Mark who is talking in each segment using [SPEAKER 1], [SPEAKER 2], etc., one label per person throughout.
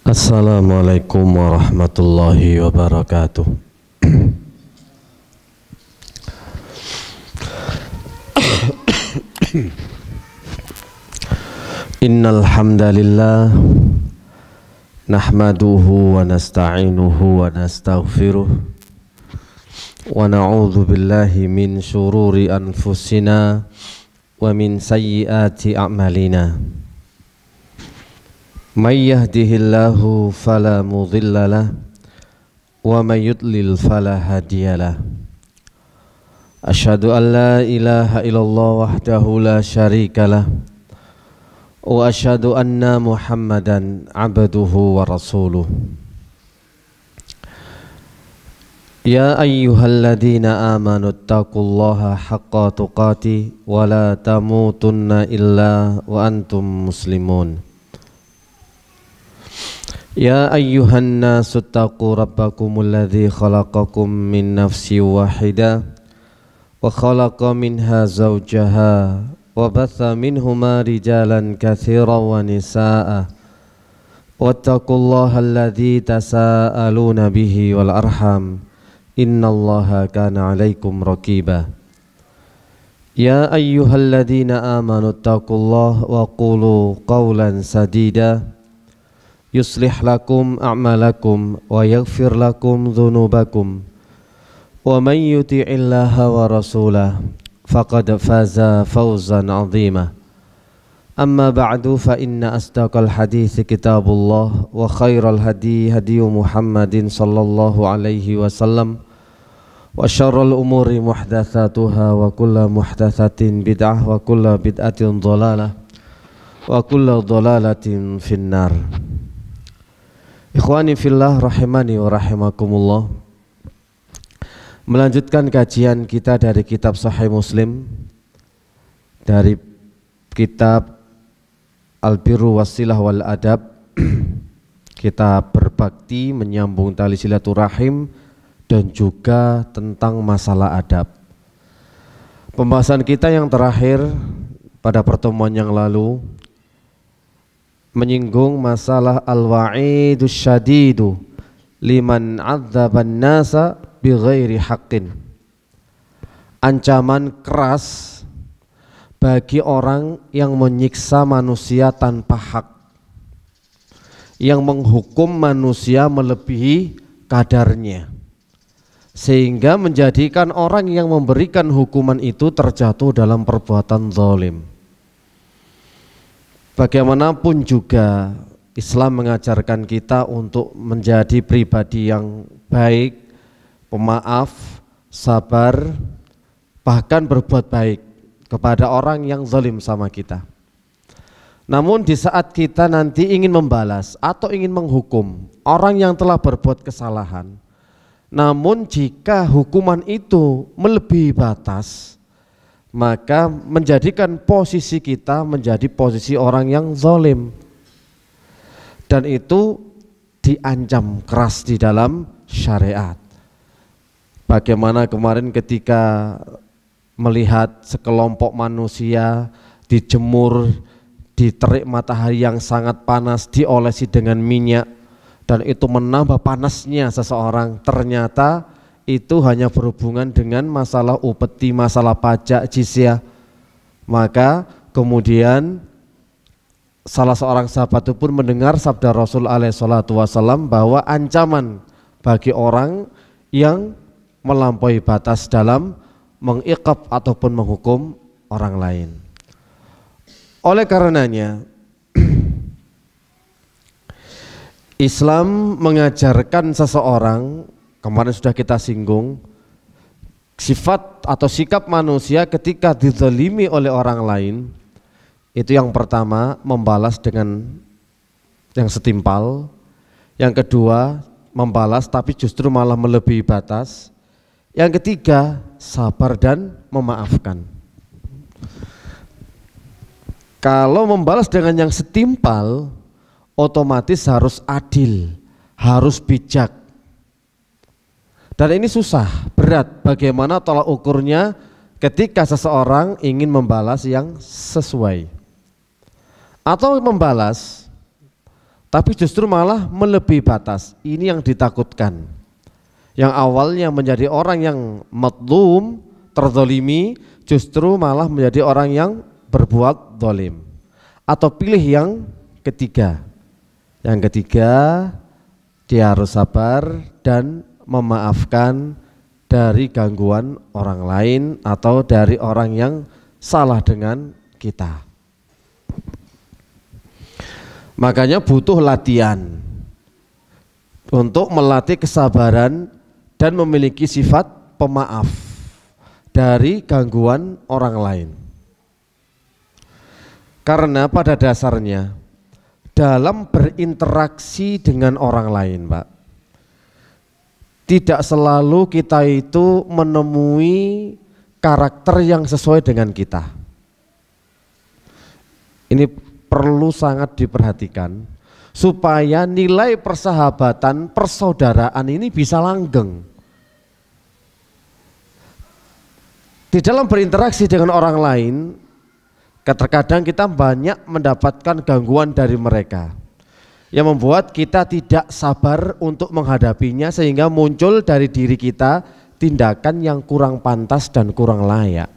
[SPEAKER 1] Assalamualaikum warahmatullahi wabarakatuh. Innal hamdalillah nahmaduhu wa nasta'inuhu wa nastaghfiruh wa na'udzu billahi min syururi anfusina wa min sayyiati a'malina. May yahdihillahu fala mudhillalah wa may yudlil fala hadiyalah. Asyhadu an la ilaha illallah wahdahu la syarikalah wa asyhadu anna Muhammadan abduhu wa rasuluh. Ya ayyuhalladzina amanu taqullaha haqqa tuqatih wa la tamutunna illa wa antum muslimun. Ya ayyuhan nasu taqu rabbakumul ladzi khalaqakum min nafsin wahidah wa khalaqa minha zawjaha wa batha minhuma rijalan katsiran wa nisaa'a wattaqullaha alladzi tasaaluna bihi wal arham innallaha kana 'alaikum raqiba. Ya ayyuhalladzina amanu taqullaha wa qulu qawlan sadida yuslih lakum a'malakum wa yaghfir lakum dhunubakum wa man yuti'illaha wa rasulah faqad faza fawzan 'azima. Amma ba'du fa inna asdaqal hadithi kitabullah wa khairal hadi hadi Muhammadin sallallahu alaihi wasallam wa syarrul umuri muhdatsatuha wa kullu muhdatsatin bid'ah wa kullu bid'atin dhalalah wa kullu dhalalatin finnar. Ikhwani fillah rahimani wa rahimakumullah. Melanjutkan kajian kita dari kitab Sahih Muslim, dari kitab Al-Birru Wassilah wal Adab. Kita berbakti menyambung tali silaturahim dan juga tentang masalah adab. Pembahasan kita yang terakhir pada pertemuan yang lalu menyinggung masalah al-wa'idus syadidu liman 'adzaban nasa bighairi haqqin. Ancaman keras bagi orang yang menyiksa manusia tanpa hak, yang menghukum manusia melebihi kadarnya, sehingga menjadikan orang yang memberikan hukuman itu terjatuh dalam perbuatan zalim. Bagaimanapun juga Islam mengajarkan kita untuk menjadi pribadi yang baik, pemaaf, sabar, bahkan berbuat baik kepada orang yang zalim sama kita. Namun di saat kita nanti ingin membalas atau ingin menghukum orang yang telah berbuat kesalahan, namun jika hukuman itu melebihi batas, maka menjadikan posisi kita menjadi posisi orang yang zalim, dan itu diancam keras di dalam syariat. Bagaimana kemarin ketika melihat sekelompok manusia dijemur di terik matahari yang sangat panas, diolesi dengan minyak, dan itu menambah panasnya seseorang, ternyata itu hanya berhubungan dengan masalah upeti, masalah pajak, jizyah. Maka kemudian salah seorang sahabat itu pun mendengar sabda Rasul alaihi salatu wasallam bahwa ancaman bagi orang yang melampaui batas dalam mengiqab ataupun menghukum orang lain. Oleh karenanya Islam mengajarkan seseorang, kemarin sudah kita singgung, sifat atau sikap manusia ketika dizalimi oleh orang lain. Itu yang pertama, membalas dengan yang setimpal. Yang kedua, membalas tapi justru malah melebihi batas. Yang ketiga, sabar dan memaafkan. Kalau membalas dengan yang setimpal, otomatis harus adil, harus bijak. Dan ini susah, berat. Bagaimana tolak ukurnya ketika seseorang ingin membalas yang sesuai, atau membalas tapi justru malah melebihi batas. Ini yang ditakutkan. Yang awalnya menjadi orang yang madlum, terzolimi, justru malah menjadi orang yang berbuat zalim. Atau pilih yang ketiga. Yang ketiga, dia harus sabar dan memaafkan dari gangguan orang lain atau dari orang yang salah dengan kita. Makanya butuh latihan untuk melatih kesabaran dan memiliki sifat pemaaf dari gangguan orang lain. Karena pada dasarnya dalam berinteraksi dengan orang lain, Pak, tidak selalu kita itu menemui karakter yang sesuai dengan kita. Ini perlu sangat diperhatikan supaya nilai persahabatan, persaudaraan ini bisa langgeng. Di dalam berinteraksi dengan orang lain, terkadang kita banyak mendapatkan gangguan dari mereka yang membuat kita tidak sabar untuk menghadapinya, sehingga muncul dari diri kita tindakan yang kurang pantas dan kurang layak.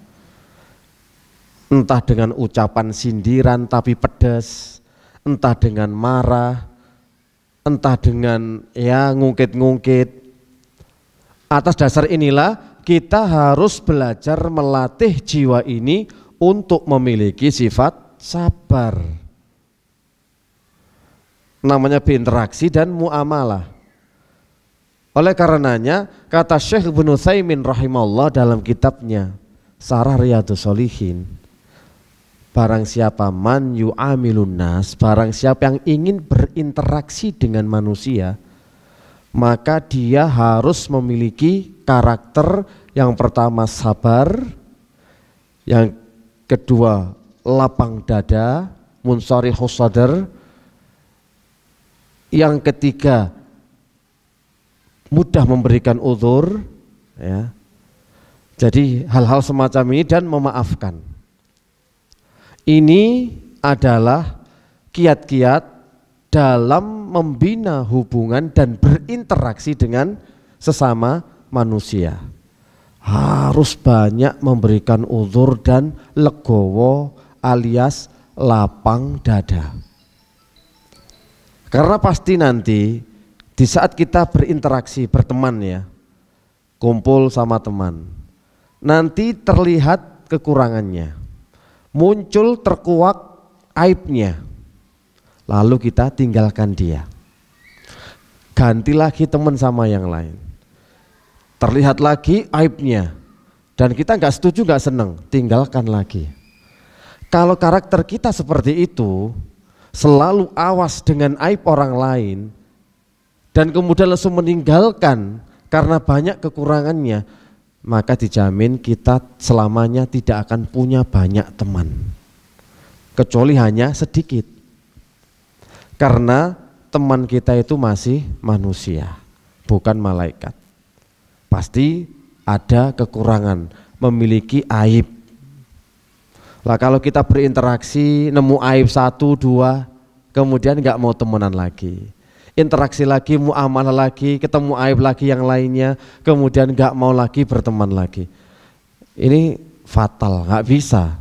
[SPEAKER 1] Entah dengan ucapan sindiran tapi pedas, entah dengan marah, entah dengan ya ngungkit-ngungkit. Atas dasar inilah kita harus belajar melatih jiwa ini untuk memiliki sifat sabar. Namanya berinteraksi dan muamalah. Oleh karenanya kata Syekh Ibnu Utsaimin rahimahullah dalam kitabnya Syarah Riyadhus Shalihin, barang siapa man yu'amilun nas, barang siapa yang ingin berinteraksi dengan manusia, maka dia harus memiliki karakter yang pertama sabar, yang kedua lapang dada, munsharihus sadar, yang ketiga mudah memberikan uzur, ya. Jadi hal-hal semacam ini dan memaafkan. Ini adalah kiat-kiat dalam membina hubungan dan berinteraksi dengan sesama manusia. Harus banyak memberikan uzur dan legowo alias lapang dada. Karena pasti nanti di saat kita berinteraksi, berteman ya, kumpul sama teman, nanti terlihat kekurangannya, muncul terkuak aibnya, lalu kita tinggalkan dia, ganti lagi teman sama yang lain, terlihat lagi aibnya dan kita nggak setuju, nggak seneng, tinggalkan lagi. Kalau karakter kita seperti itu, selalu awas dengan aib orang lain dan kemudian langsung meninggalkan karena banyak kekurangannya, maka dijamin kita selamanya tidak akan punya banyak teman, kecuali hanya sedikit. Karena teman kita itu masih manusia, bukan malaikat. Pasti ada kekurangan, memiliki aib. Lah kalau kita berinteraksi nemu aib 1, 2, kemudian nggak mau temenan lagi, interaksi lagi, muamalah lagi, ketemu aib lagi yang lainnya, kemudian nggak mau lagi berteman lagi. Ini fatal, nggak bisa.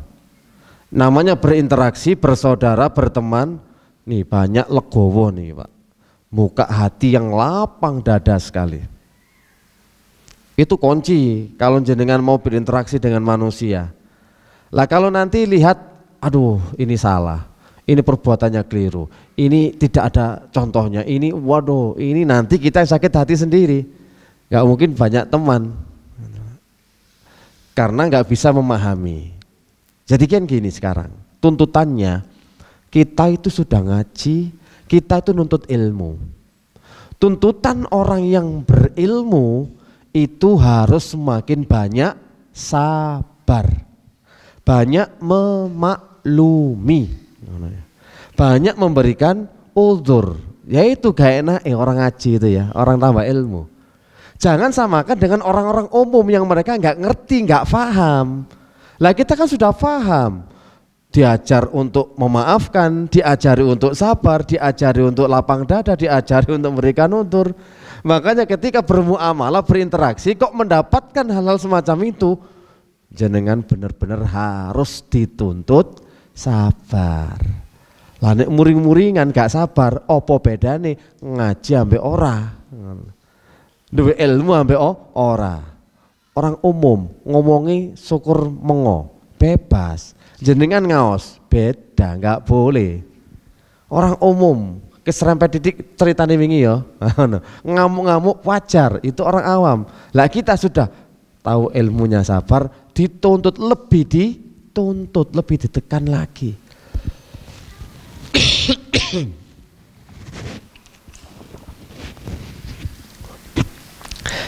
[SPEAKER 1] Namanya berinteraksi, bersaudara, berteman, nih banyak legowo nih Pak, muka hati yang lapang dada sekali. Itu kunci kalau jenengan mau berinteraksi dengan manusia. Lah kalau nanti lihat, aduh ini salah, ini perbuatannya keliru, ini tidak ada contohnya, ini waduh, ini nanti kita sakit hati sendiri, nggak mungkin banyak teman, karena nggak bisa memahami. Jadi kan gini sekarang, tuntutannya kita itu sudah ngaji, kita itu nuntut ilmu. Tuntutan orang yang berilmu itu harus semakin banyak sabar, banyak memaklumi, banyak memberikan uzur. Yaitu gak enak orang ngaji itu ya, orang tambah ilmu. Jangan samakan dengan orang-orang umum yang mereka nggak ngerti, nggak paham. Lah kita kan sudah paham. diajar untuk memaafkan, diajari untuk sabar, diajari untuk lapang dada, diajari untuk memberikan nutur. Makanya ketika bermuamalah, berinteraksi kok mendapatkan hal-hal semacam itu, jenengan benar-benar harus dituntut sabar. Lah nek muring-muringan gak sabar, opo bedane ngaji ambek ora? Duwe ilmu ambek ora. Orang umum ngomongi syukur mengo, bebas. Jenengan ngaos, beda, nggak boleh. Orang umum keserempet titik ceritane wingi ya, ngamuk-ngamuk wajar, itu orang awam. Lah kita sudah tahu ilmunya sabar, dituntut lebih dituntut, lebih ditekan lagi.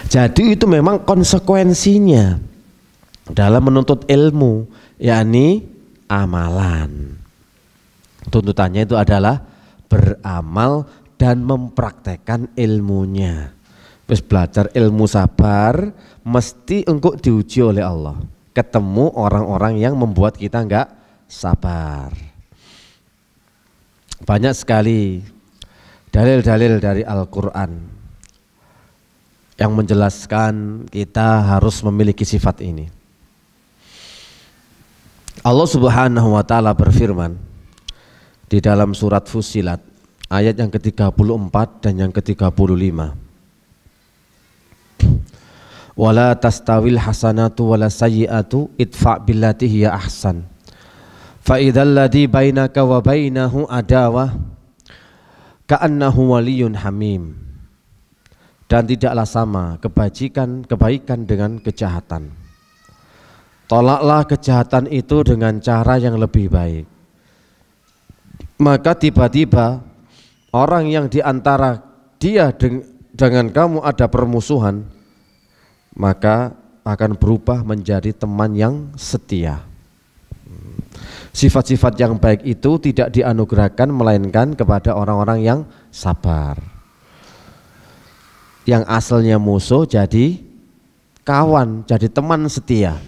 [SPEAKER 1] Jadi itu memang konsekuensinya dalam menuntut ilmu, yakni amalan. Tuntutannya itu adalah beramal dan mempraktekkan ilmunya. Terus belajar ilmu sabar mesti engkau diuji oleh Allah. Ketemu orang-orang yang membuat kita enggak sabar. Banyak sekali dalil-dalil dari Al-Quran yang menjelaskan kita harus memiliki sifat ini. Allah Subhanahu wa taala berfirman di dalam surat Fussilat ayat yang ke-34 dan yang ke-35. Wala tastawil hasanatu wala sayyi'atu idfa' billati hiya ahsan. Fa idzal ladzi bainaka wa bainahu adawah ka'annahu waliyyun hamim. Dan tidaklah sama kebaikan dengan kejahatan. Tolaklah kejahatan itu dengan cara yang lebih baik. Maka tiba-tiba orang yang diantara dia dengan kamu ada permusuhan, maka akan berubah menjadi teman yang setia. Sifat-sifat yang baik itu tidak dianugerahkan melainkan kepada orang-orang yang sabar. Yang asalnya musuh jadi kawan, jadi teman setia.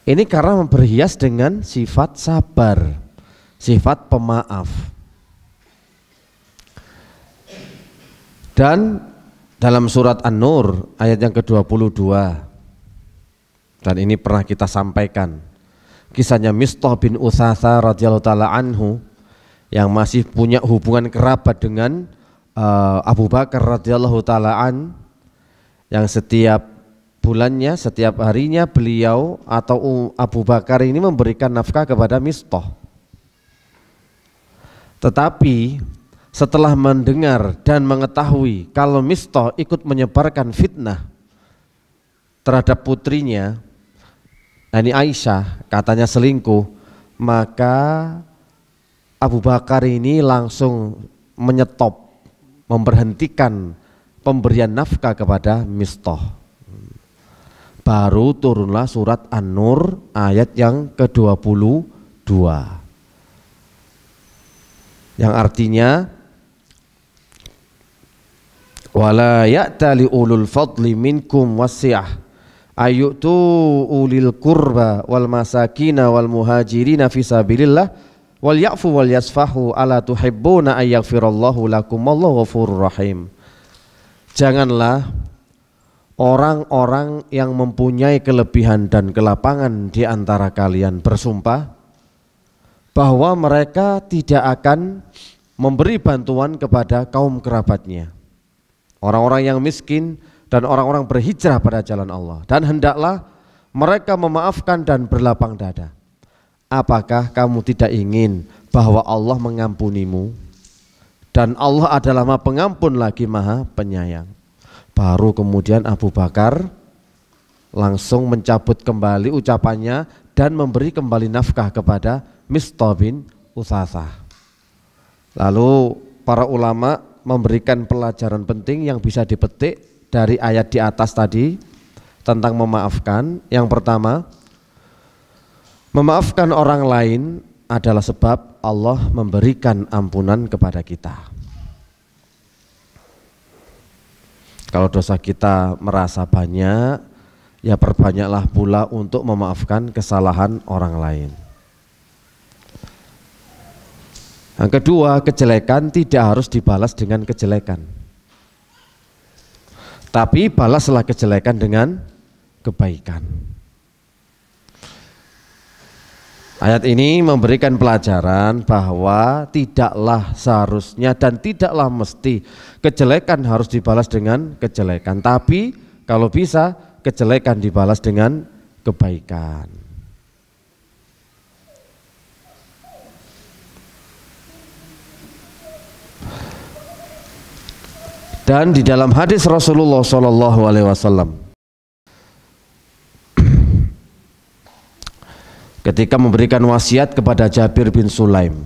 [SPEAKER 1] Ini karena berhias dengan sifat sabar, sifat pemaaf. Dan dalam surat An-Nur ayat yang ke-22, dan ini pernah kita sampaikan, kisahnya Mistah bin Utsatsa radhiyallahu taala anhu yang masih punya hubungan kerabat dengan Abu Bakar radhiyallahu taala an, yang setiap bulannya, setiap harinya beliau atau Abu Bakar ini memberikan nafkah kepada Mistah. Tetapi setelah mendengar dan mengetahui kalau Mistah ikut menyebarkan fitnah terhadap putrinya, ini Aisyah, katanya selingkuh, maka Abu Bakar ini langsung menyetop, memberhentikan pemberian nafkah kepada Mistah. Baru turunlah surat An-Nur ayat yang ke-22 yang artinya wala ya'tali ulul fadli minkum wasi'ah ayyutu ulil qurba wal masakina wal muhajirina fi sabilillah wal ya'fu wal yasfahu ala tuhibbuna ayyaghfirallahu lakum wallahu ghafurur rahim. Janganlah orang-orang yang mempunyai kelebihan dan kelapangan di antara kalian bersumpah bahwa mereka tidak akan memberi bantuan kepada kaum kerabatnya, orang-orang yang miskin dan orang-orang berhijrah pada jalan Allah, dan hendaklah mereka memaafkan dan berlapang dada. Apakah kamu tidak ingin bahwa Allah mengampunimu dan Allah adalah Maha Pengampun lagi Maha Penyayang? Baru kemudian Abu Bakar langsung mencabut kembali ucapannya dan memberi kembali nafkah kepada Mistah bin Utsatsa. Lalu para ulama memberikan pelajaran penting yang bisa dipetik dari ayat di atas tadi tentang memaafkan. Yang pertama, memaafkan orang lain adalah sebab Allah memberikan ampunan kepada kita. Kalau dosa kita merasa banyak, ya perbanyaklah pula untuk memaafkan kesalahan orang lain. Yang kedua, kejelekan tidak harus dibalas dengan kejelekan, tapi balaslah kejelekan dengan kebaikan. Ayat ini memberikan pelajaran bahwa tidaklah seharusnya dan tidaklah mesti kejelekan harus dibalas dengan kejelekan, tapi kalau bisa kejelekan dibalas dengan kebaikan. Dan di dalam hadis Rasulullah SAW ketika memberikan wasiat kepada Jabir bin Sulaim,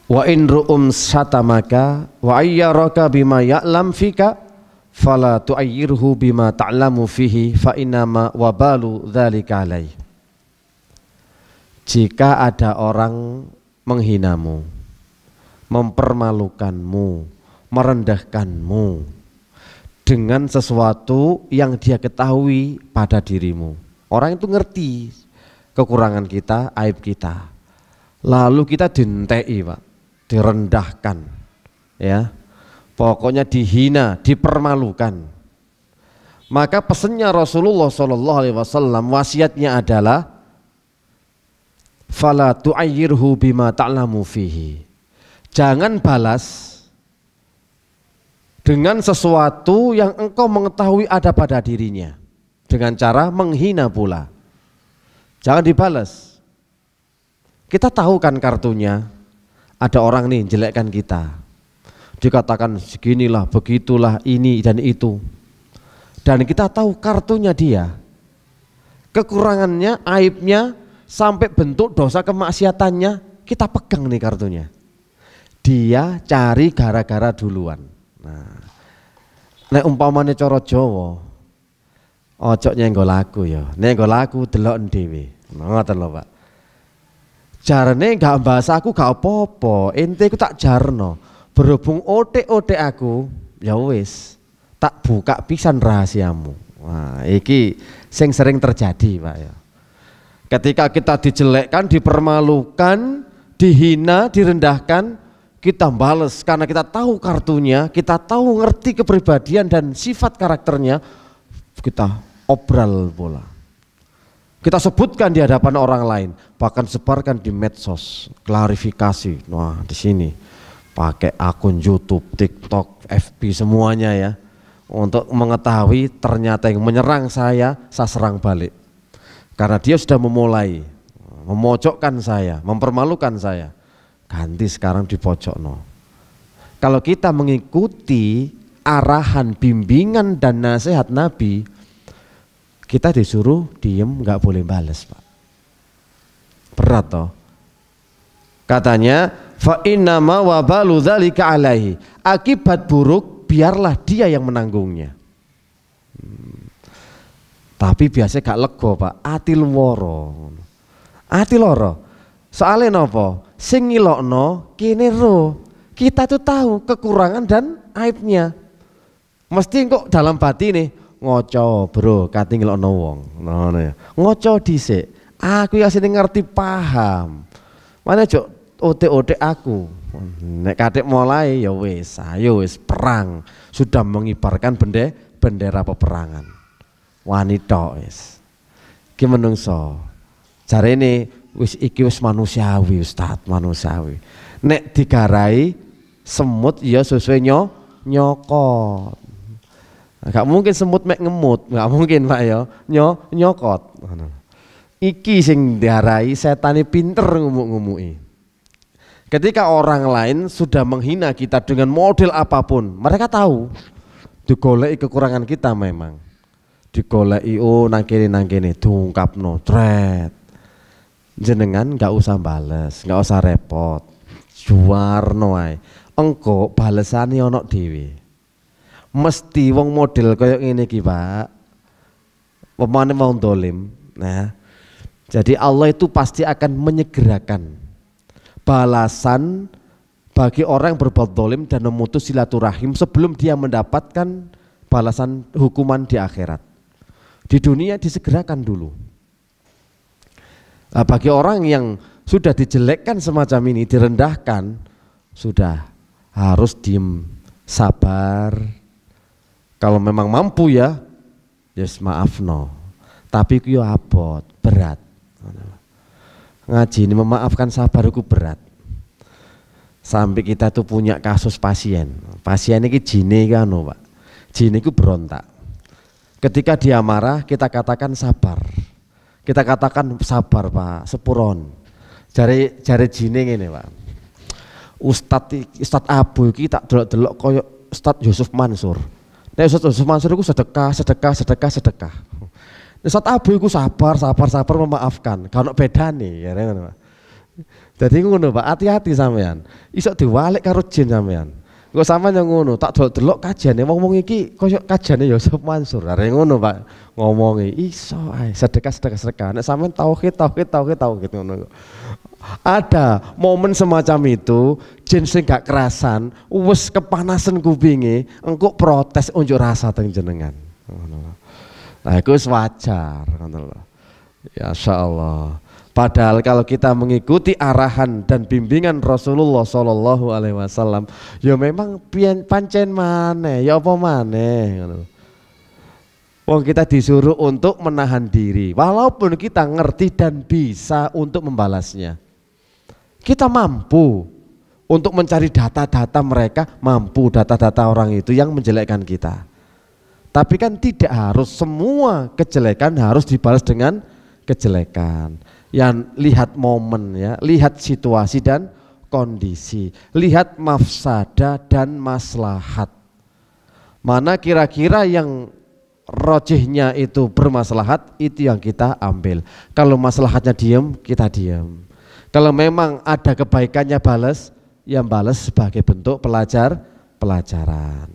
[SPEAKER 1] wa in ru'um syatamaka wa ayyaraka bima ya'lam fika fala tu'ayyirhu bima ta'lamu fihi fa innama wabalu dzalika alaih. Jika ada orang menghinamu, mempermalukanmu, merendahkanmu dengan sesuatu yang dia ketahui pada dirimu, orang itu ngerti kekurangan kita, aib kita, lalu kita dintei, Pak, direndahkan, ya, pokoknya dihina, dipermalukan. Maka pesannya Rasulullah SAW, wasiatnya adalah fala tu'ayyirhu bima ta'lamu fihi. Jangan balas dengan sesuatu yang engkau mengetahui ada pada dirinya dengan cara menghina pula. Jangan dibalas. Kita tahu kan kartunya, ada orang nih jelekkan kita, dikatakan seginilah, begitulah, ini dan itu, dan kita tahu kartunya dia, kekurangannya, aibnya, sampai bentuk dosa kemaksiatannya, kita pegang nih kartunya. Dia cari gara-gara duluan. Nah, nek umpamane cara Jawa, ojo nyenggol aku ya, nyenggol aku delok dhewe. Ngoten lho, Pak. Jarane gak bahasa aku gak apa-apa, ente ku tak jarno. Berhubung otek-otek aku, ya wis, tak buka pisan rahasiamu. Wah, iki sing sering terjadi, Pak ya. Ketika kita dijelekkan, dipermalukan, dihina, direndahkan, kita bales karena kita tahu kartunya, kita tahu ngerti kepribadian dan sifat karakternya, kita obral bola. Kita sebutkan di hadapan orang lain, bahkan sebarkan di medsos, klarifikasi. Wah, di sini pakai akun YouTube, TikTok, FB semuanya ya, untuk mengetahui ternyata yang menyerang saya serang balik. Karena dia sudah memulai memojokkan saya, mempermalukan saya. Ganti sekarang di pojok no. Kalau kita mengikuti arahan, bimbingan dan nasihat Nabi, kita disuruh diem, nggak boleh balas, Pak. Berat toh. Katanya fa inna ma wabalu dzalika alaihi. Akibat buruk biarlah dia yang menanggungnya. Tapi biasanya gak lego, Pak. Ati loro. Ati loro. Soale napa? Sing ngilokno kene ro. Kita tuh tahu kekurangan dan aibnya. Mesti kok dalam batine ngoco, bro, kate ngelokno wong. Ngono ya. Ngoco dhisik. Aku ya sing ngerti paham. Mana jok otek-otek aku. Nek katik mulai ya wis, ayo wis perang. Sudah mengibarkan bendera peperangan. Wanita wis. Ki menungso. Jarene wis iki wis manusiawi, Ustaz, manusiawi. Nek digarai semut ya sesuai nyokot. Gak mungkin semut mek ngemut, gak mungkin, Pak ya. Nyokot. Iki sing diarai setane pinter ngumuk-ngumuki. Ketika orang lain sudah menghina kita dengan model apapun, mereka tahu digoleki kekurangan kita memang. Digoleki nang kene diungkapno, tret. Jenengan gak usah bales, gak usah repot. Juwarno ae. Engko balesane ana dhewe. Mesti wong model kayak ini iki, Pak. Pemane wong dolim. Nah, jadi Allah itu pasti akan menyegerakan balasan bagi orang yang berbuat dolim dan memutus silaturahim sebelum dia mendapatkan balasan hukuman di akhirat. Di dunia disegerakan dulu. Nah, bagi orang yang sudah dijelekkan semacam ini, direndahkan, sudah harus diem, sabar. Kalau memang mampu ya, yes maaf no. Tapi itu abot, berat. Ngaji ini memaafkan sabar itu berat. Sampai kita tuh punya kasus pasien ini jine kan Pak. Jine itu berontak. Ketika dia marah, kita katakan sabar. Kita katakan sabar Pak, sepuron. Jari jine ini Pak. Ustadz Abu iki tak delok-delok koyo Ustadz Yusuf Mansur. Nek Ustadz Yusuf Mansur iku sedekah. Ustadz Abu iku sabar memaafkan. Kalau bedane ya ngono Pak. Jadi ngono Pak, hati-hati sampean. Iso diwalik karo jin sampean. Kok sampean yang ngono, tak delok kajiane wong-wong iki koyo kajiane Yusuf Mansur. Are ngono Pak, ngomongi iso ae sedekah. Nek sampean tauhid ngono. Ada momen semacam itu, jin sing gak kerasan, wis kepanasan kupinge, engko protes unjuk rasa teng jenengan. Nah, itu wajar, ya insyaallah. Padahal kalau kita mengikuti arahan dan bimbingan Rasulullah Shallallahu Alaihi Wasallam, ya memang pancen maneh, ya apa maneh. Wong kita disuruh untuk menahan diri, walaupun kita ngerti dan bisa untuk membalasnya. Kita mampu untuk mencari data-data mereka, mampu data-data orang itu yang menjelekkan kita. Tapi kan tidak harus semua kejelekan harus dibalas dengan kejelekan. Yang lihat momen ya, lihat situasi dan kondisi, lihat mafsadah dan maslahat. Mana kira-kira yang rojihnya itu bermaslahat, itu yang kita ambil. Kalau maslahatnya diam, kita diam. Kalau memang ada kebaikannya balas, yang balas sebagai bentuk pelajaran.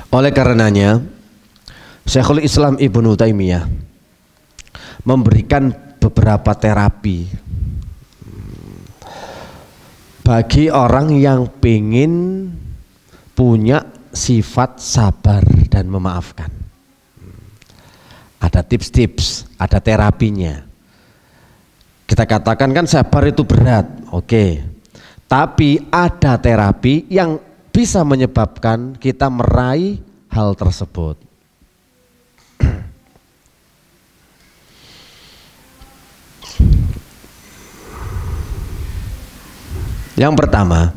[SPEAKER 1] Oleh karenanya Syekhul Islam Ibnu Taimiyah memberikan beberapa terapi bagi orang yang ingin punya sifat sabar dan memaafkan. Ada tips-tips, ada terapinya. Kita katakan kan sabar itu berat, oke. Tapi ada terapi yang bisa menyebabkan kita meraih hal tersebut. Yang pertama,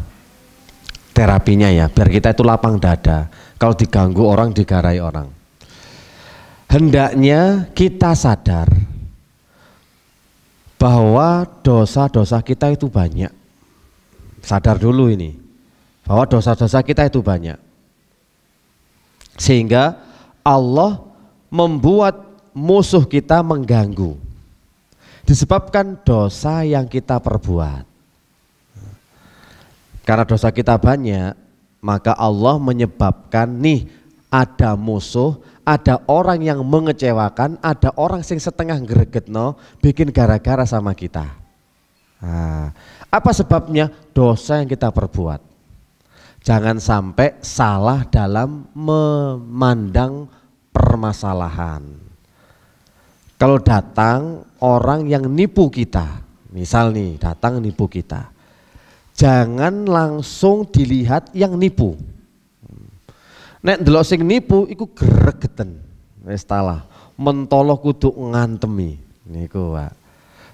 [SPEAKER 1] terapinya ya, biar kita itu lapang dada. Kalau diganggu orang, digarai orang. Hendaknya kita sadar bahwa dosa-dosa kita itu banyak. Sadar dulu ini, bahwa dosa-dosa kita itu banyak. Sehingga Allah membuat musuh kita mengganggu. Disebabkan dosa yang kita perbuat. Karena dosa kita banyak, maka Allah menyebabkan nih ada musuh, ada orang yang mengecewakan, ada orang yang setengah gregetno bikin gara-gara sama kita. Nah, apa sebabnya? Dosa yang kita perbuat. Jangan sampai salah dalam memandang permasalahan. Kalau datang orang yang nipu kita, misal nih datang nipu kita, jangan langsung dilihat yang nipu. Nek ndelok sing nipu iku gregeten. Wis talah, mentolo kudu ngantemi. Niku, Pak.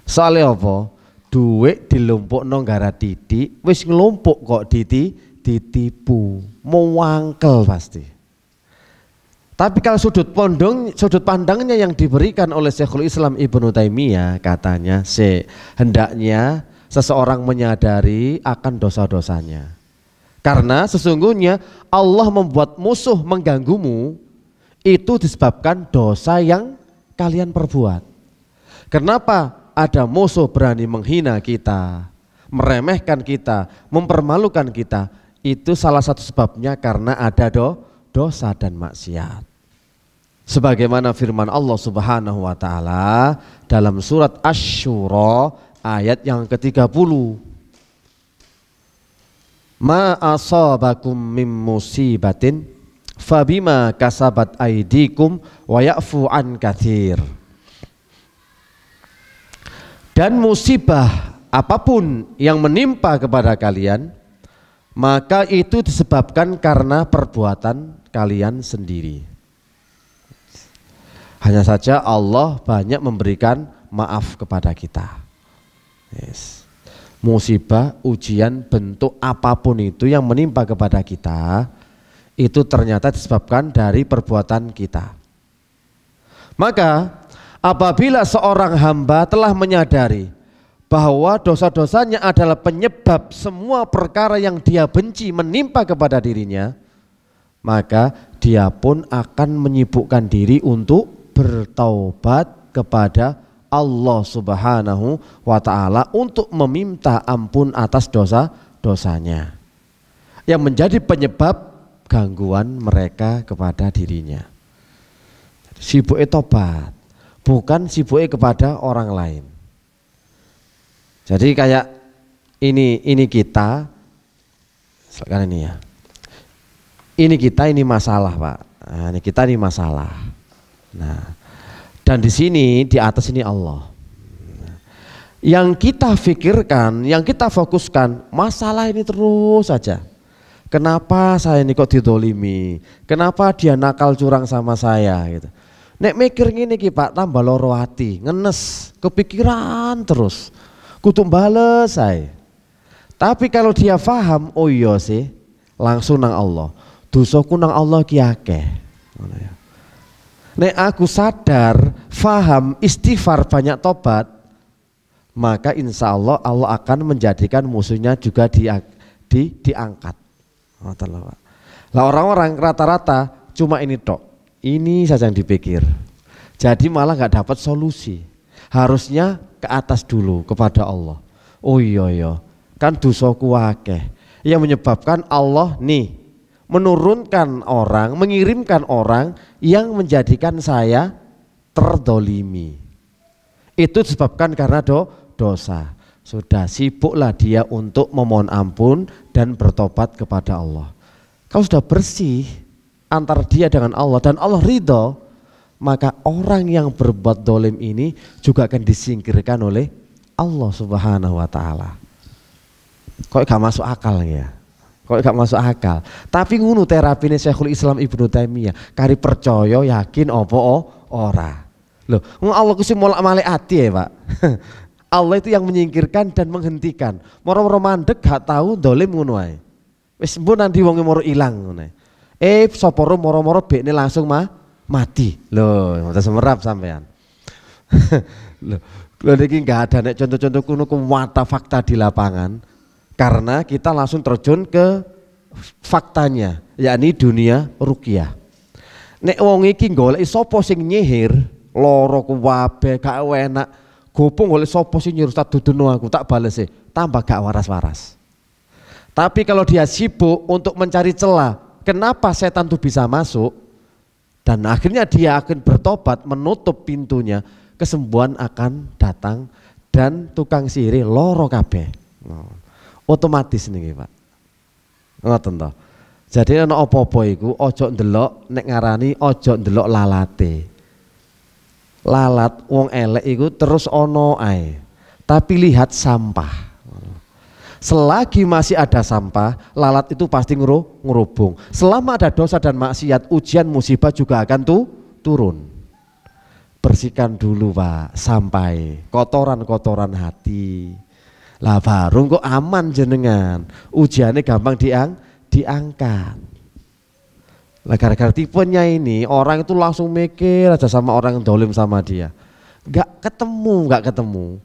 [SPEAKER 1] Soale apa? Duit dilumpukno gara titik, wis nglumpuk kok ditipu. Mewangkel pasti. Tapi kalau sudut pandangnya yang diberikan oleh Syekhul Islam Ibnu Taimiyah, katanya hendaknya seseorang menyadari akan dosa-dosanya. Karena sesungguhnya Allah membuat musuh mengganggumu itu disebabkan dosa yang kalian perbuat. Kenapa ada musuh berani menghina kita, meremehkan kita, mempermalukan kita? Itu salah satu sebabnya karena ada dosa dan maksiat. Sebagaimana firman Allah Subhanahu wa taala dalam surat Asy-Syura ayat yang ke-30. Ma asabakum mim musibatin fabima kasabat aidikum wa ya'fu an katsir. Dan musibah apapun yang menimpa kepada kalian, maka itu disebabkan karena perbuatan kalian sendiri. Hanya saja Allah banyak memberikan maaf kepada kita. Yes. Musibah, ujian, bentuk apapun itu yang menimpa kepada kita, itu ternyata disebabkan dari perbuatan kita. Maka apabila seorang hamba telah menyadari bahwa dosa-dosanya adalah penyebab semua perkara yang dia benci menimpa kepada dirinya, maka dia pun akan menyibukkan diri untuk bertaubat kepada Allah Subhanahu wa ta'ala untuk meminta ampun atas dosa-dosanya yang menjadi penyebab gangguan mereka kepada dirinya. Sibuk tobat, bukan sibuk kepada orang lain. Jadi kayak ini kita, sekarang ini ya, ini kita ini masalah Pak, nah, ini kita ini masalah. Nah, dan di sini di atas ini Allah. Yang kita pikirkan, yang kita fokuskan masalah ini terus saja. Kenapa saya ini kok didolimi? Kenapa dia nakal curang sama saya? Gitu. Nek mikir ngene iki Pak tambah loro ati, ngenes, kepikiran terus. Kudu bales saya. Tapi kalau dia faham, oh iya sih, langsung nang Allah. Dosaku nang Allah ki akeh. Ngono ya. Nek aku sadar, faham, istighfar, banyak tobat, maka insya Allah Allah akan menjadikan musuhnya juga diangkat. Lah orang-orang rata-rata cuma ini tok, ini saja yang dipikir. Jadi malah nggak dapat solusi. Harusnya ke atas dulu kepada Allah. Oh iya, kan dosaku akeh. Yang menyebabkan Allah nih menurunkan orang, mengirimkan orang yang menjadikan saya terdolimi. Itu disebabkan karena dosa. Sudah sibuklah dia untuk memohon ampun dan bertobat kepada Allah. Kalau sudah bersih antara dia dengan Allah dan Allah ridho, maka orang yang berbuat dolim ini juga akan disingkirkan oleh Allah Subhanahu wa ta'ala. Kok gak masuk akal ya? Kok gak masuk akal. Tapi ngunu terapine Syekhul Islam Ibnu Taimiyah, kari percaya yakin apa ora. Loh, Allah kuwi molak-malik ati ya, Pak. Allah itu yang menyingkirkan dan menghentikan. Moro-moro mandek gak tahu dolim ngono ae. Wis mbon nanti wonge moro ilang ngono. Sapa moro-moro bekne langsung mati. Loh, mata semerap sampean. Loh niki enggak ada nek contoh-contoh kuno kuwata fakta di lapangan. Karena kita langsung terjun ke faktanya, yakni dunia ruqyah. Nek wong iki golek sapa sing nyihir, loro kuwabe gak enak. Gopong golek sapa sing nyuruh tak dudono aku, tak bales tambah gak waras-waras. Tapi kalau dia sibuk untuk mencari celah, kenapa setan itu bisa masuk? Dan akhirnya dia akan bertobat, menutup pintunya, kesembuhan akan datang dan tukang sihir loro kabeh. Otomatis nih Pak. Ngoten to. Jadi ana apa-apa iku aja ndelok nek ngarani aja ndelok lalate. Lalat wong elek iku terus ana ae. Tapi lihat sampah. Selagi masih ada sampah, lalat itu pasti ngerubung. Selama ada dosa dan maksiat, ujian musibah juga akan turun. Bersihkan dulu Pak, sampai kotoran-kotoran hati. Lah baru kok aman jenengan, ujiannya gampang diangkat. Lah gara-gara tipenya ini orang itu langsung mikir aja sama orang yang dolim sama dia, nggak ketemu,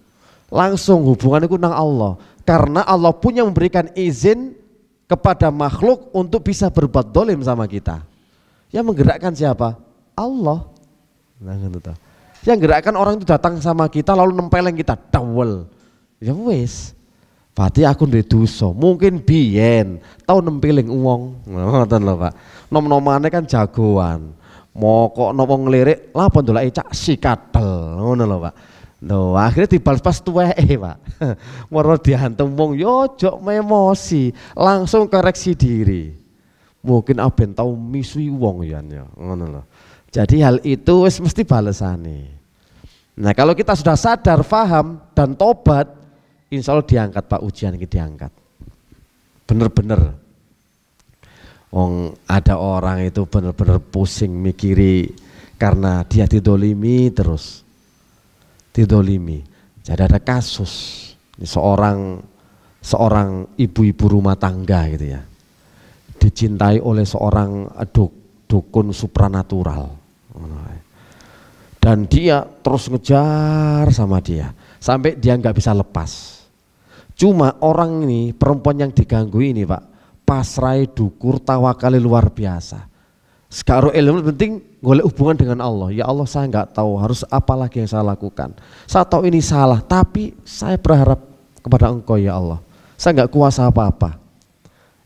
[SPEAKER 1] langsung hubungan itu nang Allah. Karena Allah punya memberikan izin kepada makhluk untuk bisa berbuat dolim sama kita. Yang menggerakkan siapa? Allah. Nah, gitu. Yang gerakkan orang itu datang sama kita lalu nempeleng kita dawel. Ya wis, berarti aku duwe dosa. Mungkin biyen tau nempiling uang, ngoten lho Pak. Nom-nomane kan jagoan. Mokok nopo ngelirik, lha apa ndolake cak sikatel, ngono lho Pak. No, akhirnya dibalas pas tuweke, Pak. Moro dihantem wong yo jok emosi, langsung koreksi diri. Mungkin aben tau misui wong ya ngono lho. Jadi hal itu wis mesti balesane. Nah, kalau kita sudah sadar, paham dan tobat, insya Allah diangkat Pak, ujian ini diangkat. Bener-bener. Ada orang itu bener-bener pusing mikiri karena dia didolimi terus. Didolimi. Jadi ada kasus seorang ibu-ibu rumah tangga gitu ya, dicintai oleh seorang dukun supranatural, dan dia terus ngejar sama dia sampai dia nggak bisa lepas. Cuma orang ini, perempuan yang diganggu ini Pak, pasrai dukur tawakali luar biasa. Sekarang ilmu penting golek hubungan dengan Allah. Ya Allah, saya nggak tahu harus apa lagi yang saya lakukan. Saya tahu ini salah, tapi saya berharap kepada Engkau ya Allah. Saya nggak kuasa apa-apa.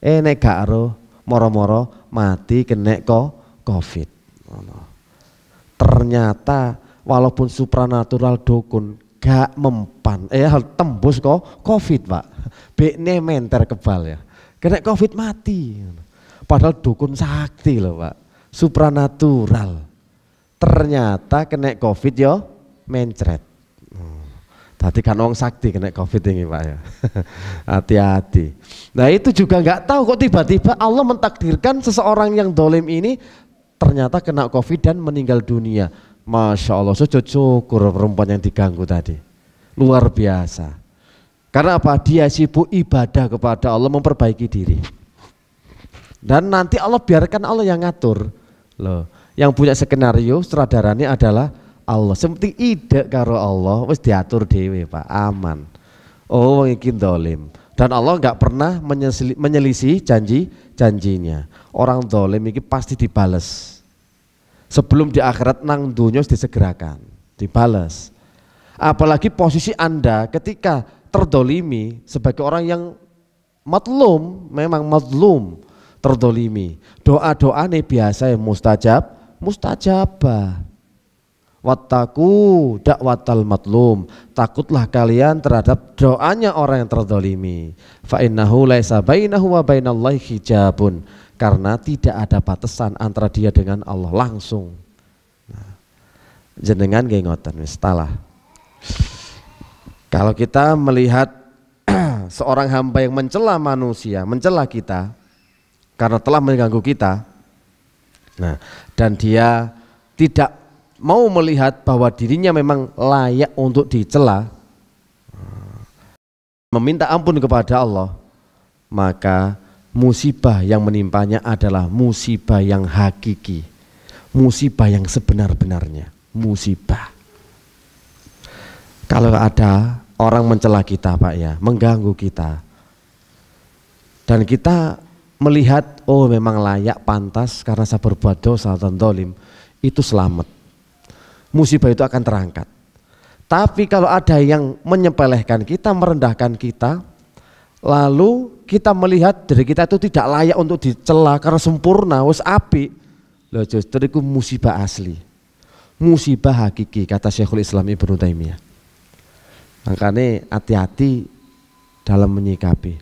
[SPEAKER 1] Nek gak ero moro-moro mati kena COVID. Ternyata walaupun supranatural dukun gak mempan, tembus COVID Pak. Bekne menter kebal ya. Kena COVID mati. Padahal dukun sakti loh Pak. Supranatural, ternyata kena COVID yo mencret. Tadi kan orang sakti kena COVID ini Pak ya. Hati-hati. Nah itu juga nggak tahu kok tiba-tiba Allah mentakdirkan seseorang yang dolim ini ternyata kena COVID dan meninggal dunia. Masya Allah, sujud syukur perempuan yang diganggu tadi. Luar biasa. Karena apa? Dia sibuk ibadah kepada Allah, memperbaiki diri. Dan nanti Allah biarkan Allah yang ngatur. Loh, yang punya skenario sutradaranya adalah Allah. Seperti ide karo Allah wis diatur dewe Pak, aman. Oh iki dolim. Dan Allah nggak pernah menyelisih janjinya. Orang dolim ini pasti dibales. Sebelum di akhirat nang dunya disegerakan, dibales. Apalagi posisi Anda ketika terdolimi sebagai orang yang matlum, memang mazlum, terdolimi, doa-doa nih biasa yang mustajabah. Wattaku dakwatal matlum, takutlah kalian terhadap doanya orang yang terdolimi. Fa innahu laisa bainahu wa bainallahi hijabun, karena tidak ada batasan antara dia dengan Allah langsung. Nah, jenengan nggih ngoten wis talah. Kalau kita melihat seorang hamba yang mencela manusia, mencela kita karena telah mengganggu kita, nah, dan dia tidak mau melihat bahwa dirinya memang layak untuk dicela, meminta ampun kepada Allah, maka musibah yang menimpanya adalah musibah yang hakiki, musibah yang sebenar-benarnya, musibah. Kalau ada orang mencela kita Pak ya, mengganggu kita, dan kita melihat oh memang layak, pantas karena saya berbuat dosa dan dolim, itu selamat, musibah itu akan terangkat. Tapi kalau ada yang menyepelehkan kita, merendahkan kita, lalu kita melihat diri kita itu tidak layak untuk dicela karena sempurna, wis apik, loh justru itu musibah asli, musibah hakiki, kata Syekhul Islam Ibnu Taimiyah. Makanya hati-hati dalam menyikapi.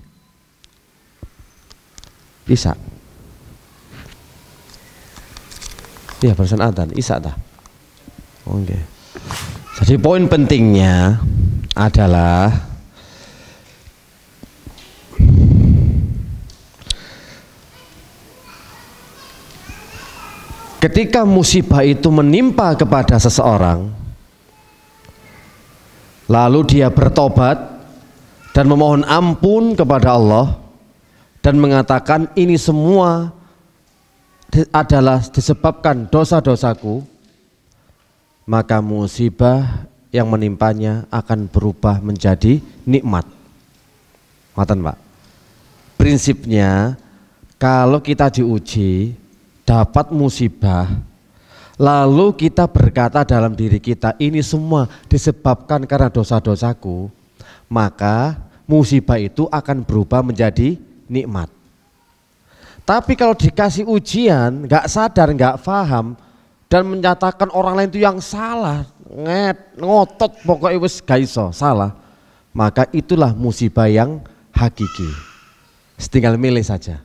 [SPEAKER 1] Bisa. Iya barusan adzan, isa dah. Oke. Jadi poin pentingnya adalah ketika musibah itu menimpa kepada seseorang, lalu dia bertobat dan memohon ampun kepada Allah dan mengatakan ini semua adalah disebabkan dosa-dosaku, maka musibah yang menimpanya akan berubah menjadi nikmat. Ngoten Pak. Prinsipnya kalau kita diuji, dapat musibah, lalu kita berkata dalam diri kita ini semua disebabkan karena dosa-dosaku, maka musibah itu akan berubah menjadi nikmat. Tapi kalau dikasih ujian, nggak sadar, nggak paham, dan menyatakan orang lain itu yang salah, ngotot pokoknya wis gak iso, salah. Maka itulah musibah yang hakiki. Tinggal milih saja.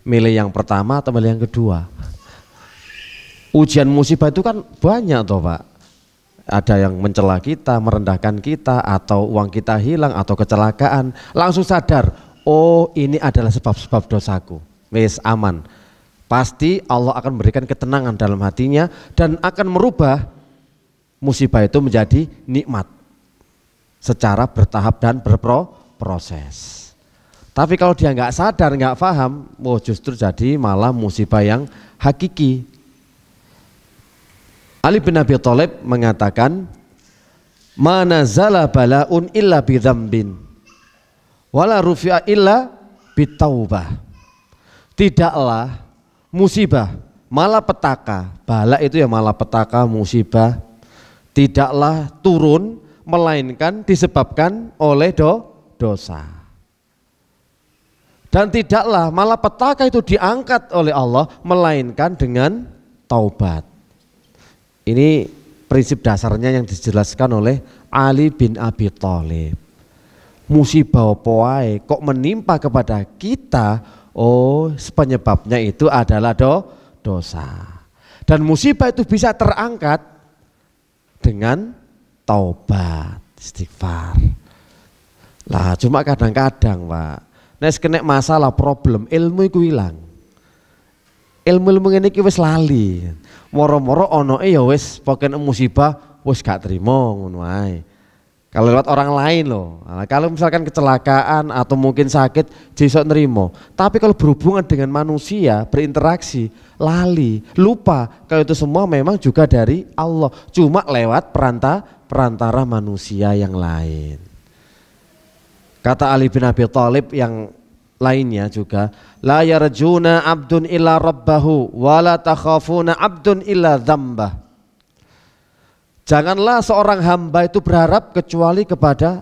[SPEAKER 1] Milih yang pertama atau milih yang kedua. Ujian musibah itu kan banyak toh Pak. Ada yang mencela kita, merendahkan kita, atau uang kita hilang, atau kecelakaan. Langsung sadar, oh ini adalah sebab-sebab dosaku. Wis aman. Pasti Allah akan memberikan ketenangan dalam hatinya dan akan merubah musibah itu menjadi nikmat secara bertahap dan berproses. Tapi kalau dia nggak sadar, nggak paham, justru jadi malah musibah yang hakiki. Ali bin Abi Thalib mengatakan, "Ma nazala bala'un illa bidzambin, wala rufi'a illa bitaubah." Tidaklah musibah, malapetaka, bala itu ya malapetaka, musibah, tidaklah turun melainkan disebabkan oleh dosa. Dan tidaklah malapetaka itu diangkat oleh Allah melainkan dengan taubat. Ini prinsip dasarnya yang dijelaskan oleh Ali bin Abi Thalib. Musibah apa wae kok menimpa kepada kita, oh penyebabnya itu adalah dosa. Dan musibah itu bisa terangkat dengan taubat, istighfar. Lah cuma kadang-kadang Pak, nek kena masalah problem ilmu iku ilang. Ilmu ngene iki wis lali. Moro-moro onoke ya wis pokoke musibah wis gak trimo ngono ae. Kalau lewat orang lain loh. Nah, kalau misalkan kecelakaan atau mungkin sakit jesok nerimo. Tapi kalau berhubungan dengan manusia, berinteraksi, lali, lupa kalau itu semua memang juga dari Allah. Cuma lewat perantara manusia yang lain. Kata Ali bin Abi Thalib yang lainnya juga, la yarjuna abdun illa rabbahu wa la takhafuna abdun illa dzambah. Janganlah seorang hamba itu berharap kecuali kepada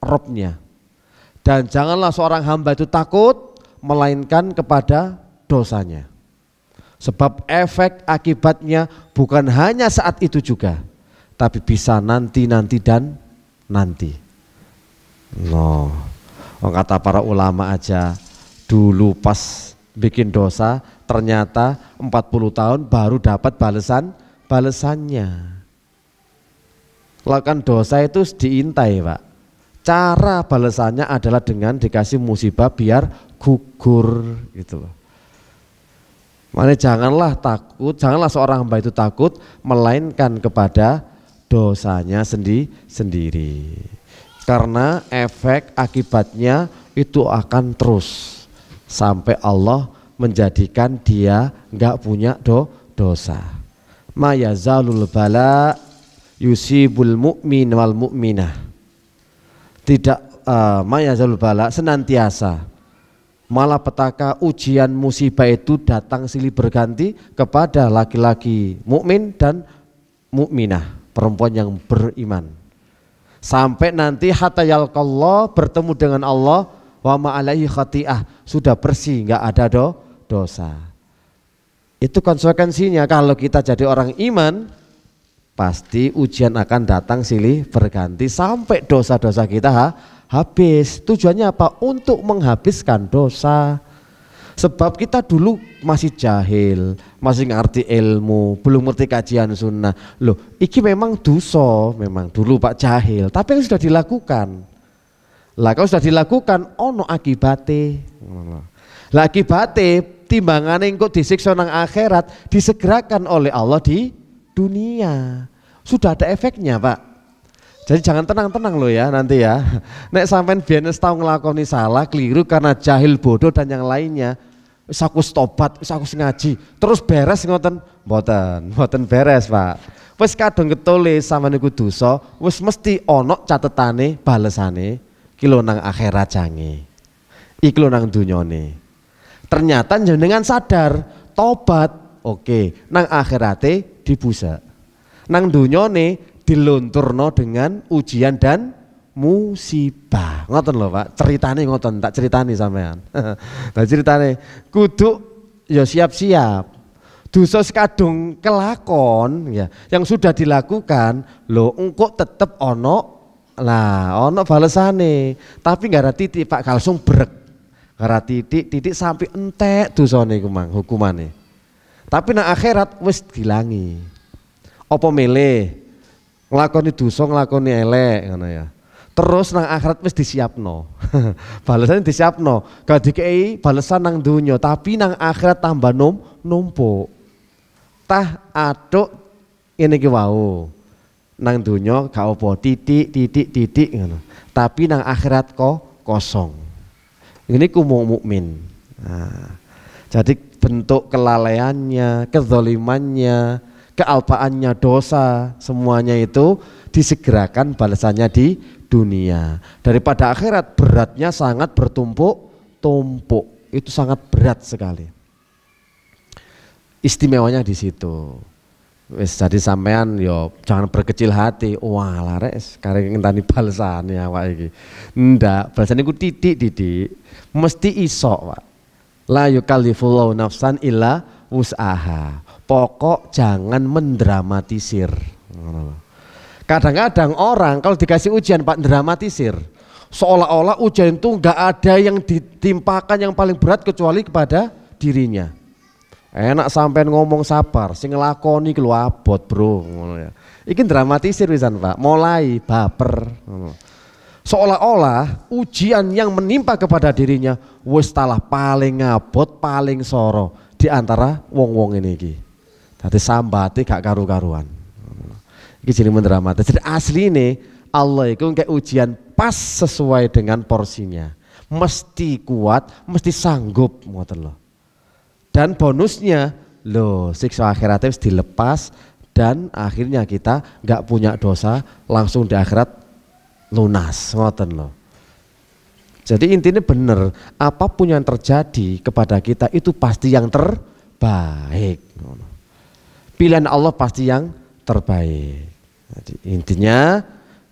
[SPEAKER 1] Robnya, dan janganlah seorang hamba itu takut melainkan kepada dosanya. Sebab efek akibatnya bukan hanya saat itu juga, tapi bisa nanti dan nanti. Kata para ulama aja dulu pas bikin dosa ternyata 40 tahun baru dapat balesannya. Lakukan dosa itu diintai Pak. Cara balesannya adalah dengan dikasih musibah biar gugur gitu loh. Makanya janganlah seorang hamba itu takut melainkan kepada dosanya sendiri. Karena efek akibatnya itu akan terus sampai Allah menjadikan dia enggak punya dosa. Ma yazalul bala yusibul mu'min wal mu'minah. Tidak ma yazalul bala, senantiasa malapetaka, ujian, musibah itu datang silih berganti kepada laki-laki mukmin dan mukminah, perempuan yang beriman. Sampai nanti hatta yalqallah, bertemu dengan Allah, wa ma'alaihi khati'ah, sudah bersih, enggak ada dosa. Itu konsekuensinya kalau kita jadi orang iman, pasti ujian akan datang silih berganti sampai dosa-dosa kita habis. Tujuannya apa? Untuk menghabiskan dosa. Sebab kita dulu masih jahil, masih ngerti ilmu, belum ngerti kajian sunnah. Loh, iki memang dosa, memang dulu Pak jahil, tapi kan sudah dilakukan. Lah kalau sudah dilakukan, ono akibate. Lah akibate timbangane engko disiksa nang akhirat, disegerakan oleh Allah di dunia. Sudah ada efeknya Pak. Jadi jangan tenang-tenang loh ya nanti ya. Nek sampean biyen tau nglakoni salah, keliru karena jahil, bodoh dan yang lainnya, wis aku tobat, wis aku ngaji, terus beres ngoten? Mboten beres Pak. Wis kadung ketulis sampean niku dosa, wis mesti ono catetane balesane ki lho nang akhirat jange. Iki lho nang dunyane. Ternyata jenengan sadar, tobat, oke, nang akhirate dibusa. Nang dunyane dilunturno dengan ujian dan musibah. Ngoten lho Pak, ceritane ngoten, tak ceritani sampean. Tak ceritane kudu ya siap-siap. dosa kadung kelakon ya, yang sudah dilakukan lho engko tetep ono balesane, tapi nggak ada titik Pak, langsung brek. Nggak ada titik sampai entek dosane iku mang hukumane. Tapi nang akhirat wis dilangi. Apa milih nglakoni dosa nglakoni elek ngono ya. Terus nang akhirat wis disiapno. Balesan disiapno. Gak dikei balesan nang dunya, tapi nang akhirat tambah numpuk. Tah aduk ini ki wau. Nang dunya gak apa titik ngono. Tapi nang akhirat kok kosong. Ini ku mukmin. Nah, jadi bentuk kelalaiannya, kezalimannya, kealpaannya, dosa, semuanya itu disegerakan balasannya di dunia. Daripada akhirat beratnya sangat bertumpuk-tumpuk. Itu sangat berat sekali. Istimewanya di situ. Wis jadi sampean yo jangan berkecil hati. Wah, lares karek ngenteni balesane awak iki. Ndak, balesane iku titik. Mesti iso, Pak. La yukallifullahu nafsan illa wus'aha. Pokok jangan mendramatisir. Kadang-kadang orang kalau dikasih ujian Pak dramatisir, seolah-olah ujian itu nggak ada yang ditimpakan yang paling berat kecuali kepada dirinya. Enak sampean ngomong sabar, sing nglakoni ki lho abot, Bro, ngono ya. Iki dramatisir pisan, Pak. Mulai baper ngono. Seolah-olah ujian yang menimpa kepada dirinya wis talah paling ngabot, paling soro di antara wong-wong ini iki. Dadi sambate gak karu-karuan. Iki jenenge mendramatis. Jadi asli ini Allah itu kayak ujian pas sesuai dengan porsinya. Mesti kuat, mesti sanggup ngoten loh. Dan bonusnya loh siksa akhiratnya harus dilepas dan akhirnya kita nggak punya dosa langsung di akhirat lunas ngoten loh. Jadi intinya bener, apapun yang terjadi kepada kita itu pasti yang terbaik. Pilihan Allah pasti yang terbaik. Jadi intinya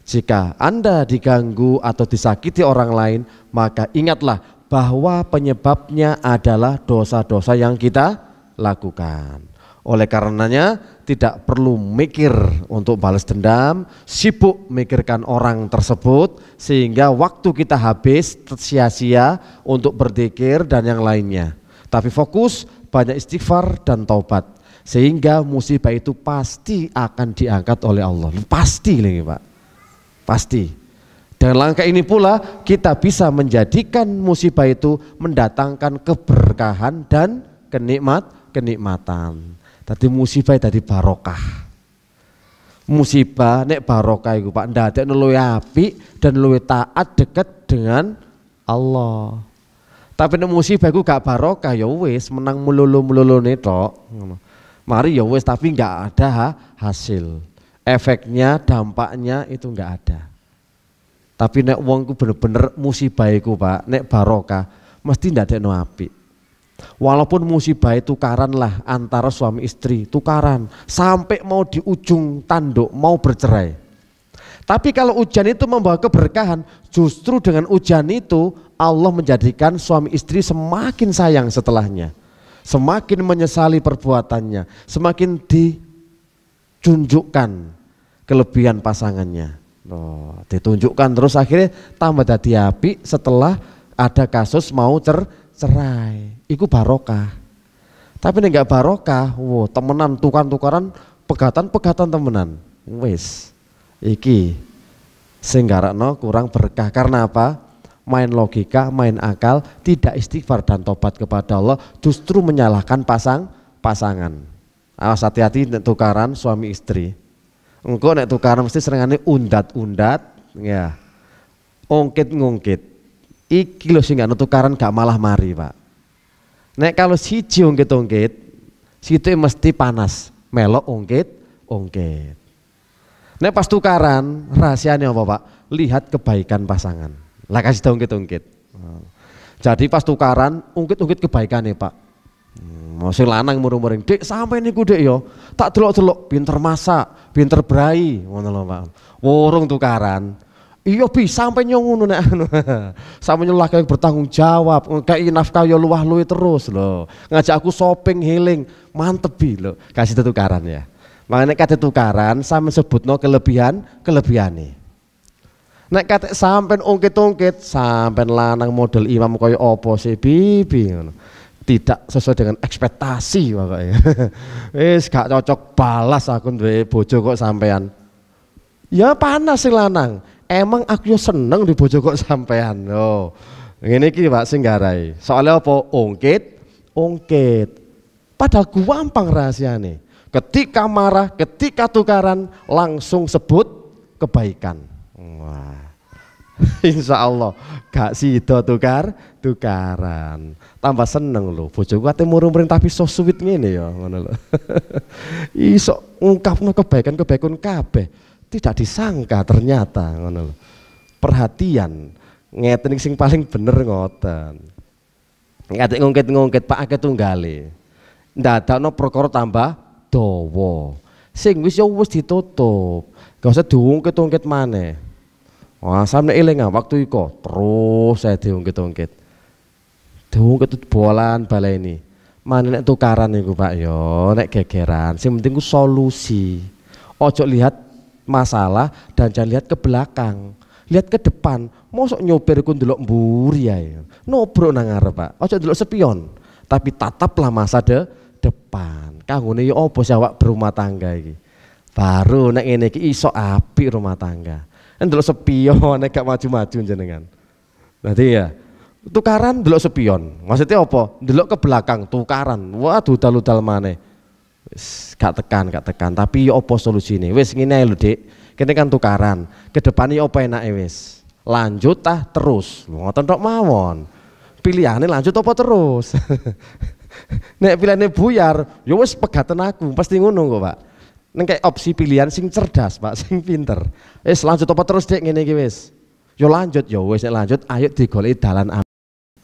[SPEAKER 1] jika Anda diganggu atau disakiti orang lain, maka ingatlah bahwa penyebabnya adalah dosa-dosa yang kita lakukan. Oleh karenanya tidak perlu mikir untuk balas dendam, sibuk mikirkan orang tersebut sehingga waktu kita habis sia-sia untuk berzikir dan yang lainnya. Tapi fokus banyak istighfar dan taubat. Sehingga musibah itu pasti akan diangkat oleh Allah. Pasti nih Pak. Pasti. Dengan langkah ini pula kita bisa menjadikan musibah itu mendatangkan keberkahan dan kenikmatan. Tadi musibah tadi barokah. Musibah nek barokah itu Pak ndadekno luwih apik dan luwih taat dekat dengan Allah. Tapi nek musibah iku gak barokah ya wis menang melulu-melulune tok ngono. Mari ya wis tapi nggak ada hasil, efeknya, dampaknya itu nggak ada. Tapi nek wong ku bener-bener musibah iku Pak, nek barokah mesti ndak ada apik. Walaupun musibah itu tukaran lah antara suami istri, tukaran sampai mau di ujung tanduk mau bercerai. Tapi kalau ujian itu membawa keberkahan, justru dengan ujian itu Allah menjadikan suami istri semakin sayang setelahnya. Semakin menyesali perbuatannya, semakin ditunjukkan kelebihan pasangannya. Ditunjukkan terus akhirnya tambah dadi api setelah ada kasus mau cerai. Iku barokah. Tapi nek enggak barokah, temenan tukaran pegatan temenan. Wis. Iki sing garakno kurang berkah karena apa? Main logika, main akal, tidak istighfar dan tobat kepada Allah, justru menyalahkan pasangan. Awas hati-hati nek tukaran suami istri. Engko nek tukaran mesti serengane undat-undat, ya. Ungkit-ngungkit. Iki lho sing gak tukaran gak malah mari, Pak. Nek kalau siji ungkit-ungkit, situ mesti panas, melok ungkit. Nek pas tukaran, rahasianya apa, Pak? Lihat kebaikan pasangan. Lah kasih tahu ungkit-ungkit. Jadi pas tukaran ungkit-ungkit kebaikannya Pak. Masih lanang murung-muring, Dek sampai niku Dek yo. Tak delok-delok pinter masak, pinter brai, ngono lho Pak. Wurung tukaran. Iya bisa sampai nyongono nek anu. Sampai laki yang bertanggung jawab, kayak nafkah yo luwah luwe terus loh. Ngajak aku shopping healing, mantep bi loh. Kasih tukaran ya. Makanya kate tukaran sampe sebutno kelebihane. Nek kate sampean ungkit-ungkit, sampean lanang model imam kaya apa sih bibi ngono. Tidak sesuai dengan ekspektasi pokoknya. Wis gak cocok balas aku duwe bojo kok sampean. Ya panas sing lanang. Emang aku yo seneng di bojo kok sampean. Oh. Ngene iki Pak sing garai. Soalnya apa? Ungkit. Padahal gampang rahasiane. Ketika marah, ketika tukaran langsung sebut kebaikan. Wah. Insya Allah gak sido tukaran. Tambah seneng lho. Bojoku ate murung-muring tapi so sweet ngene ya ngono lho. Iso ngungkapno kebaikan-kebaikan kabeh. Tidak disangka ternyata ngono lho. Perhatian ngeten sing paling bener ngoten. Ngatek ngungkit-ngungkit Pak akeh tunggale. Ndadakno perkara tambah dawa. Sing wis ya wis ditutup. Gak usah diungkit-ungkit maneh. Wah, sampe eling waktu iku terus saya diungkit-ungkit. Diungkit bolan baleni. Mana nek tukaran iku Pak yo, nek gegeran. Sing penting ku solusi. Ojo lihat masalah dan jangan lihat ke belakang, lihat ke depan. Mosok nyopir ku ndelok mburi ae, nobrok nang ngarep Pak, ojo ndelok spion, tapi tataplah masa depan. Kanggone yo apa sih awak berumah tangga iki, baru nek ngene iki iso apik rumah tangga. Ndelok spion nek gak maju-maju jenengan. Berarti ya tukaran ndelok spion, maksudnya apa? Ndelok ke belakang tukaran, wah dudal-dudal maneh. Wis gak tekan, tapi yo apa solusine? Wis ngene ae lho, Dik. Kene kan tukaran. Kedepane apa enake wis? Lanjut tah terus. Ngoten tok mawon. Pilihane lanjut apa terus? Nek pilihane buyar, yo wis pegaten aku, pasti ngono kok, Pak. Nek kayak opsi pilihan sing cerdas, Pak, sing pinter. Wis lanjut apa terus, Dik, ngene iki wis. Yo lanjut, yo wis nek lanjut ayo digoleki dalan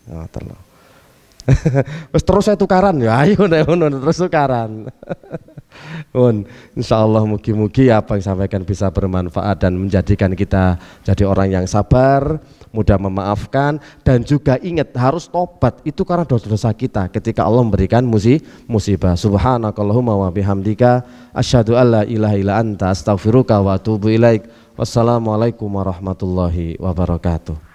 [SPEAKER 1] ngoten lho. Wes terus saya tukaran ya, ayo terus tukaran. Insyaallah mugi-mugi apa yang sampaikan bisa bermanfaat dan menjadikan kita jadi orang yang sabar, mudah memaafkan, dan juga ingat harus tobat itu karena dosa-dosa kita ketika Allah memberikan musibah. Subhanakallahumma wa bihamdika asyhadu alla ilaha illa anta astaghfiruka wa atubu ilaik. Wassalamualaikum warahmatullahi wabarakatuh.